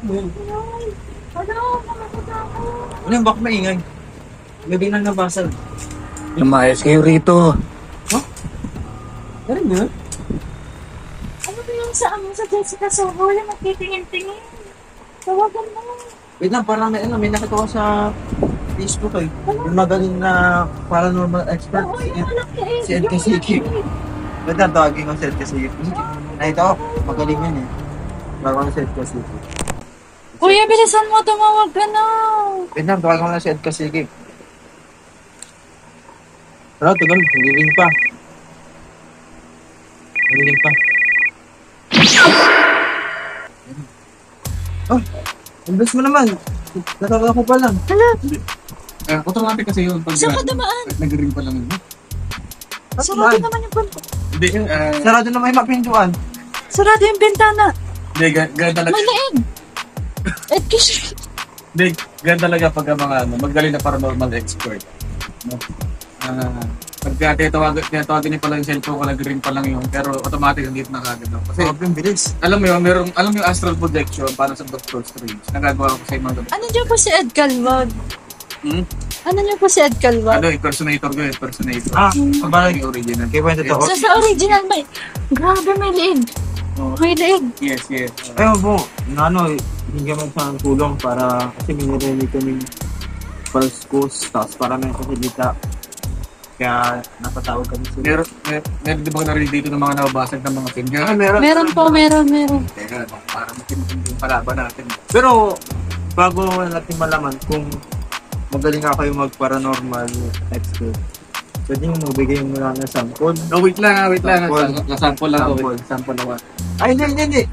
Ano? Nakakot ako. Ano yung bakit maingay? May binang nabasag. Lumayas kayo rito. Ganun yun? Ano ba yung sa Jessica Soho? Yung magtitingin-tingin. Tawagan mo. Wait lang, parang may nakita ko sa Facebook eh. Yung magaling na paranormal expert. Oo, yung anak niya eh. Si Ed Kasiki. Wait lang, tawagin ko si Ed Kasiki. Nakita ko, magaling yun eh. Bago ko si Ed Kasiki. Kuya, bilisan mo. Tumawag ka na. Wait lang, tawagin ko na si Ed Kasiki. Pero, tagal, hindi pa. Hindi pa. Oh, imbes mo naman. Nakakako pa lang. Hala, Automatic kasi yun. Pag saan ka dumaan? nag-ring pa lang yun. Sarado naman yung pinto. Hindi, Sarado naman yung mapinduan. Sarado yung bintana. hindi, ganun talaga. May laig. Ed Kasiki. Hindi, ganun talaga pag ang mga magaling na paranormal expert. No? Pag tinatawagin niya pala yung cellphone ko, nag-ring pa lang yun. Pero automatic hindi na kagad. No? Kasi, Ang bilis. alam mo yun, alam mo yung astral projection para sa Doctor Strange. Nagagawa ko sa mga gabi. Ano niyo po si Ed Calvag? Hmm? Ano niyo po si Ed Calvag? Ano, impersonator ko, impersonator. Kabalay. Yung original. Kaya kwento to. Sa original may... Grabe, may liig. Oh, May liig. yes, yes. Ayun po, na ano, hindi kami sa tulong para kasi minirelay kami pulse course, tapos para may kasilita. Kaya napatawag kami sila. Meron di ba narinig dito ng mga nababasag ng mga film? Meron. Meron po, meron. Teka, para matindi yung palaban natin. Pero, bago natin malaman kung magaling nga kayo mag-paranormal expert, pwede nyo magbigay muna ng sample. Oh, wait lang. Sample. Sample lang. Sample. Sample lang. Ay, hindi.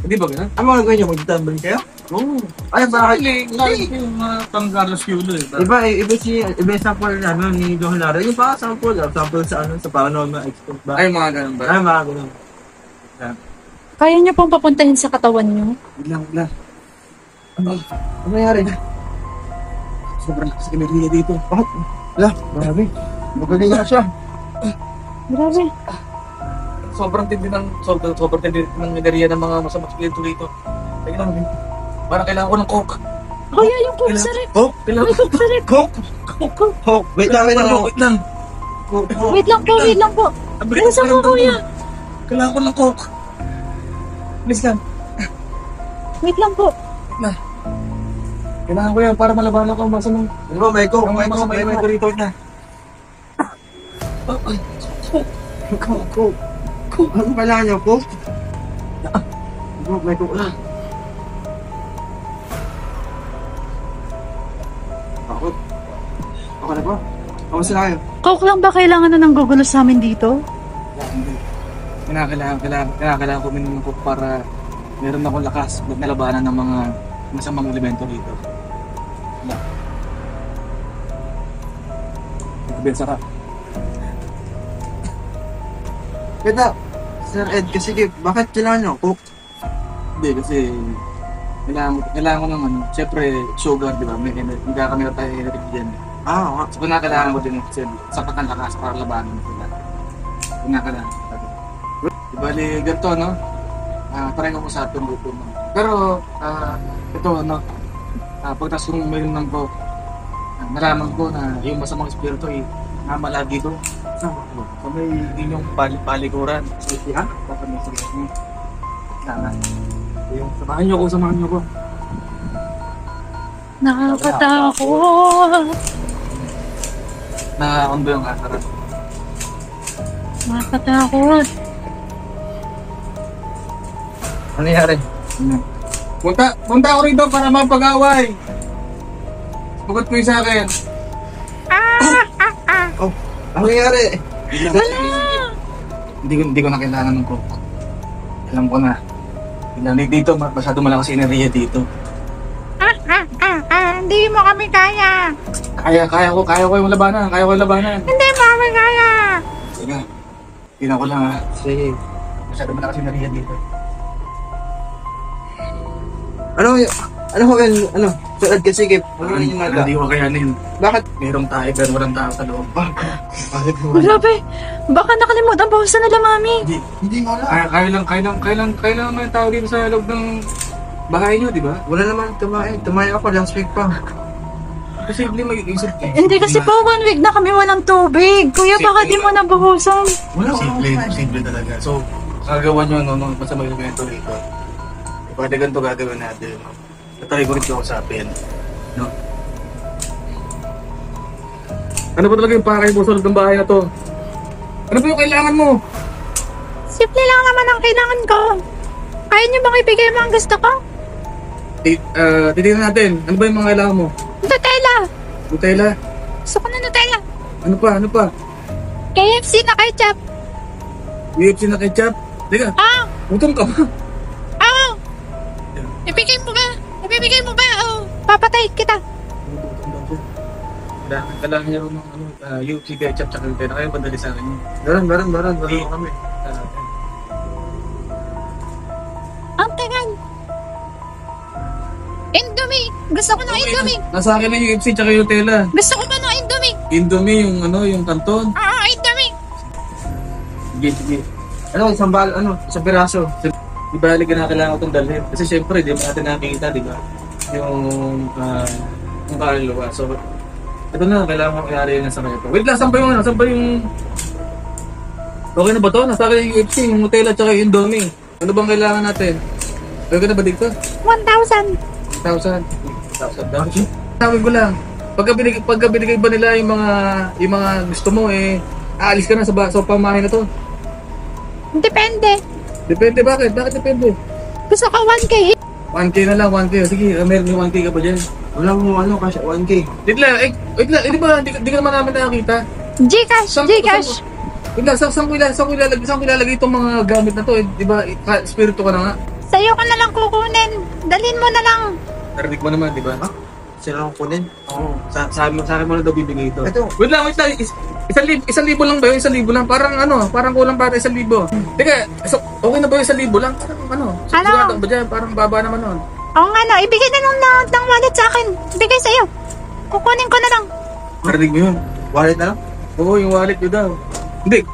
Hindi ba ganun? Ano mga gawin nyo? Mag-tambling kayo? Oo. Ay, bakit? Lagi yung mga pang Carlos Yulo eh. Iba yung sample na ano, ni Don Hilaro. Yung pa sample sa ano, sa paranormal expert ba? Ay, mga ganun ba? Ay, mga ganun. Kaya niyo pong papuntahin sa katawan niyo? Biglang. Ano nangyari? Sobrang lakas enerhiya dito. Bakit? Wala, marami. Magaling nga siya. Grabe. Sobrang tindi ng enerhiya ng mga masamang spirito dito. Teka lang, parang kailangan ko ng coke. Kuya, yung coke sa rep. Coke? Kailangan May coke sa rep. Coke. Wait lang. Wait lang. Wait lang po. Bilisan mo, kuya. Kailangan ko ng coke. Please lang. Wait lang po. Kailangan ko yan para malabanan ko ang masamang. Ano ba, may coke? May coke dito na. Coke. Ano kailangan niyo, coke? May coke na. Bakit? Okay na ba? Kamusta na kayo? Coke lang ba kailangan na ng gugulo sa amin dito? Hindi. Kailangan ko uminom ng coke para meron akong lakas pag nalabanan ng mga masamang elemento dito. Wala. Bensa ka. Ganda. Sir Ed, kasi bakit kailangan niyo coke? Hindi kasi kailangan ko ng ano, syempre sugar, di ba? May energy, hindi kami tayo energy dyan. Ah, So kailangan ko din kasi sapat ng lakas para labanan sila. Kailangan. Bali, ganito, no? Try ko sa atong grupo mo. Pero, ito, no? Pagtas kong mayroon ng ko, nalaman ko na yung masamang espiritu ay namalagi doon. So may inyong palikuran. So, yan, kapag sa niyo. Samahan niyo ko. Nakakatakot. Nakakakondo yung kasaran. Nakakatakot. ano nangyari? Punta ako rito para mapag-away. Pagod mo yung sa akin. Oh, ano nangyari? Hindi ko na kailangan ng coke. Alam ko na. Dito, masyado malakas si enerhiya dito. Hindi mo kami kaya. Kaya ko yung labanan. Hindi mo kami kaya. Sige, tingnan ko lang ha. Sige. Masyado malakas si enerhiya dito. Ano ko yan, Sir Ed, kasi yung mata. Hindi ko kayanin. Bakit? Merong tayo pero walang tao sa loob. Bakit mo? Grabe. Baka nakalimutan pa sa nila, mami. Hindi mo alam. Kailan naman yung tao dito sa loob ng bahay nyo, di ba? Wala naman tumae. Tumae ako last week pa. Posible may isip ka. Hindi kasi po 1 week na kami walang tubig. Kuya, baka di mo nabuhusan. Wala, simple talaga. So, kagawa nyo, no, masama yung ganito rito. Pwede ganito gagawin natin. Natry ko rin kausapin. No? Ano ba talaga yung pakay mo sa loob ng bahay na to? Ano ba yung kailangan mo? Simple lang naman ang kailangan ko. Kaya niyo bang ibigay mo ang gusto ko? Titignan natin. Ano ba yung mga kailangan mo? Nutella! Nutella? Gusto ko na Nutella. Ano pa? Ano pa? KFC na ketchup. UFC na ketchup? Teka, Ah! gutom ka ba? Ah! Ibigay mo ba? Ibibigay mo ba? Oh, papatay kita. Kailangan niya ng UFC ketchup tsaka Nutella. Kaya padali sa akin yun. Meron Di- kami. Ang tagal. Indomie. Gusto ko ng Indomie. Nasa akin na yung UFC tsaka yung Nutella. Gusto ko ba ng Indomie? Indomie yung yung kanton. Indomie. Sige. Isang piraso. Di ba na kailangan ko itong dalhin? Kasi syempre, di ba natin nakikita, di ba? Yung kaluluwa. So, ito na, kailangan ko i-ari na sa kanya ito. Wait lang, saan ba yung... Okay na ba ito? Nasa akin yung UFC, yung Nutella, tsaka yung Indomie. Ano bang kailangan natin? Okay na ba dito? 1,000. 1,000 daw. Sabi ko lang, pagka binigay ba nila yung mga gusto mo, aalis ka na sa pamahay na to. Depende. Depende, bakit? Bakit depende? Gusto ko 1K. 1K na lang, 1K. Sige, meron yung 1K ka ba dyan? Wala mo kasi 1K. Wait lang, di ba, di ka naman namin nakakita? Gcash. Gcash. Wait lang, saan ko ilalagay itong mga gamit na to? Di ba, spirito ka na nga? Sa'yo ko na lang kukunin. Dalhin mo na lang. Narinig mo naman, di ba? Sila akong kunin. Oo. Sa akin mo na daw bibigay ito. Ito. Wait lang. 1,000 lang ba yun? 1,000 lang? Parang kulang para 1,000. Teka, okay na ba yung 1,000 lang? Sigurado ba dyan? Parang baba naman nun. Oo nga no, ibigay na lang ng wallet sa akin. Ibigay sa'yo. Kukunin ko na lang. Narinig mo yun? Wallet na lang? Oo, yung wallet ko daw. Hindi,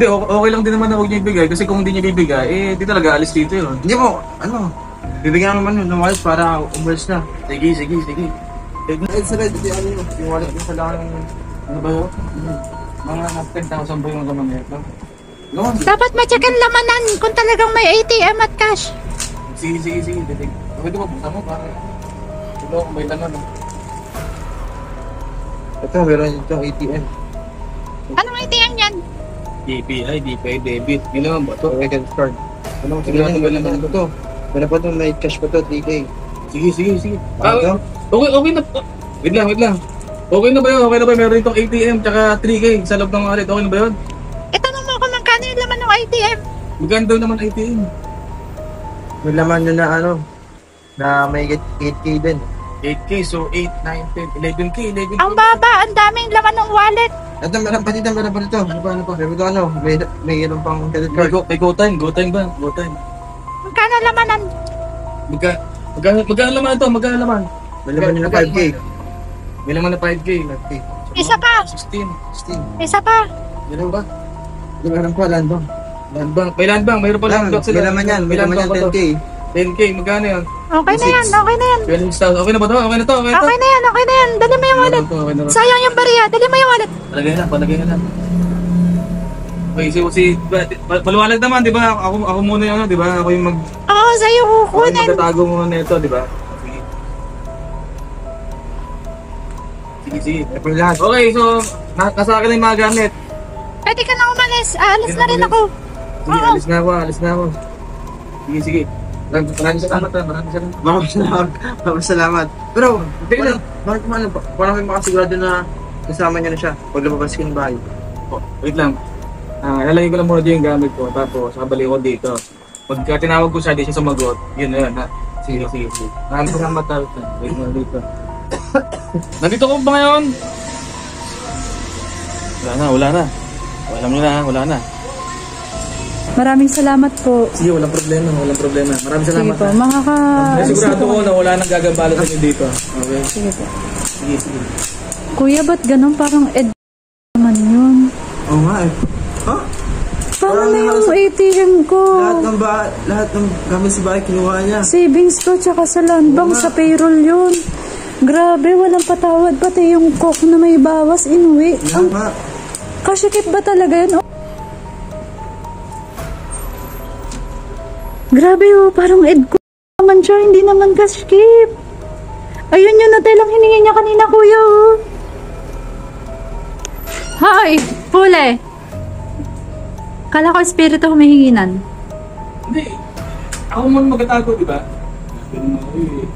okay lang din naman na huwag niya ibigay. Kasi kung hindi niya bibigay, di talaga alis dito yun. Hindi mo, bibigyan naman ng wallet para umalis na. Sige. Sa red, yung wallet yung kailangan Ano ba yun? Mga 10,000 ba yung laman nito? No, Dapat ma-check ang lamanan kung talagang may ATM at cash. Sige. Titig. Pwede mo, buksan mo para... Ito, kung may laman. ito, meron ito ATM. Anong ATM yan? DPI debit. Hindi naman ba ito? Second card. Anong Sige, tingnan wala mo naman. ito? Wala pa ito, may cash pa ito, 3K. Sige. Ano? Okay na. Wait lang. Okay na ba yun? Meron itong ATM tsaka 3K sa loob ng wallet. Okay na ba yun? Itanong mo kung magkano yung laman ng ATM. Magkano daw naman ATM? May laman nyo na may 8K din. 8K, so 8, 9, 10, 11K. Ang baba, ang daming laman ng wallet. Ito, meron pa dito. Ano pa? Sabi ko may ilang pang credit card. May GoTime ba? GoTime. Magkano lamanan? Magkano laman ito? Magkano laman? May laman nyo na 5K. May laman na 5K. Isa pa. 16. Isa pa. Ganun ba? Meron pa, land bank. Land bank. May land bank. Mayroon pa land bank sila. May laman yan, 10K. 10K. Magkano yan? Okay na yan. 12,000. Okay na ba ito? Okay na to. Okay na yan. Dali mo yung wallet. Okay na. Sayang yung bariya. Dali mo yung wallet. Palagay na. Okay, maliwanag naman, di ba? Ako muna yung di ba? Ako yung Oo, sa'yo kukunin. magtatago muna nito, di ba? Sige. Ito yung lahat. Okay, so, nasa akin na yung mga gamit. Pwede ka na umalis. Aalis na rin ako. Sige, Oo. alis na ako. Sige. Maraming salamat. Maraming salamat. Pero, bakit mo parang may makasigurado na kasama niya na siya pag lumabas ka ng bahay. Wait lang. Lalagay ko lang muna dito yung gamit ko, tapos babalik ko dito. Pagka tinawag ko siya, di siya sumagot. Yun na yun, ha? Sige. Maraming salamat. Wait mo dito. Nandito ko ba ngayon? Wala na. Alam niyo na, wala na. Maraming salamat po. Sige, walang problema. Maraming Sige salamat. po, Sigurado ko na wala nang gagambala sa inyo dito. Okay? Sige po. Sige. Kuya, ba't ganun? Parang naman yun. Oo nga eh. Ha? Nasaan na yung ATM ko? Lahat ng gamit sa bahay kinuha niya. Savings ko tsaka sa land bank, sa payroll yun. Grabe, walang patawad. Pati yung coke na may bawas, inuwi. Ang kasyakit ba talaga yun? Oh. Grabe oh, parang ed ko naman siya, hindi naman kasyakit. Ayun yung natin lang hiningi niya kanina, kuya oh. Hoy, Pule. Kala ko espiritu humihinginan. Hindi. Ako man magatago, di ba? Ganun ako eh.